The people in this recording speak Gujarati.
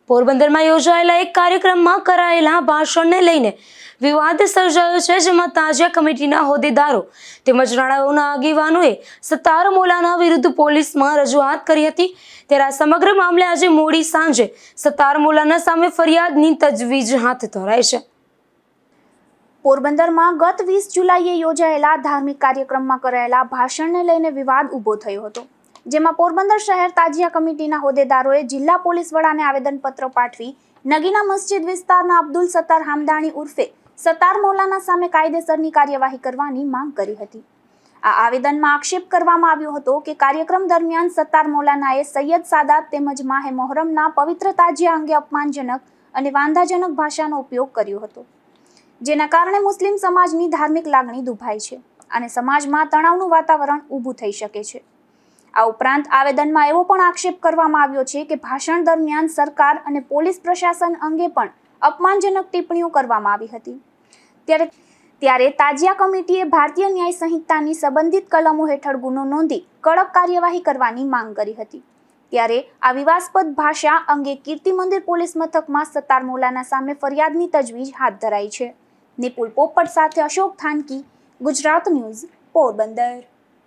પોરબંદરમાં યોજાયેલા એક કાર્યક્રમમાં કરાયેલા ભાષણને લઈને વિવાદ સર્જાયો છે, જેમાં તાજિયા કમિટીના હોદ્દેદારો તેમજ રાણાઓના આગેવાનોએ સત્તાર મોલાના વિરુદ્ધ પોલીસમાં રજૂઆત કરી હતી। ત્યારે આ સમગ્ર મામલે આજે મોડી સાંજે સત્તાર મોલાના સામે ફરિયાદની તજવીજ હાથ ધરાઈ છે। પોરબંદરમાં ગત 20 જુલાઈએ યોજાયેલા ધાર્મિક કાર્યક્રમમાં કરાયેલા ભાષણને લઈને વિવાદ ઊભો થયો હતો, જેમાં પોરબંદર શહેર તાજિયા કમિટીના હોદ્દેદારોએ જિલ્લા પોલીસ વડાને આવેદનપત્ર પાઠવી નગીના મસ્જિદ વિસ્તારના અબ્દુલ સત્તાર હામદાણી ઉર્ફે સત્તાર મૌલાના સામે કાયદેસરની કાર્યવાહી કરવાની માંગ કરી હતી। આ આવેદનમાં આક્ષેપ કરવામાં આવ્યો હતો કે કાર્યક્રમ દરમિયાન સત્તાર મૌલાનાએ સૈયદ સાદાત તેમજ માહે મોહરમના પવિત્ર તાજિયા અંગે અપમાનજનક અને વાંધાજનક ભાષાનો ઉપયોગ કર્યો હતો, જેના કારણે મુસ્લિમ સમાજની ધાર્મિક લાગણી દુભાઈ છે અને સમાજમાં તણાવનું વાતાવરણ ઊભું થઈ શકે છે। આ ઉપરાંત આવેદનમાં એવો પણ આક્ષેપ કરવામાં આવ્યો છે કે ભાષણ દરમિયાન સરકાર અને પોલીસ પ્રશાસન અંગે પણ અપમાનજનક ટિપ્પણીઓ કરવામાં આવી હતી। ત્યારે તાજિયા કમિટીએ ભારતીય ન્યાય સંહિતાની સંબંધિત કલમો હેઠળ ગુનો નોંધી કડક કાર્યવાહી કરવાની માંગ કરી હતી। ત્યારે આ વિવાદાસ્પદ ભાષા અંગે કીર્તિ મંદિર પોલીસ મથકમાં સત્તાર મૌલાના સામે ફરિયાદની તજવીજ હાથ ધરાઈ છે। નિપુલ પોપટ સાથે અશોક થાનકી, ગુજરાત ન્યૂઝ, પોરબંદર।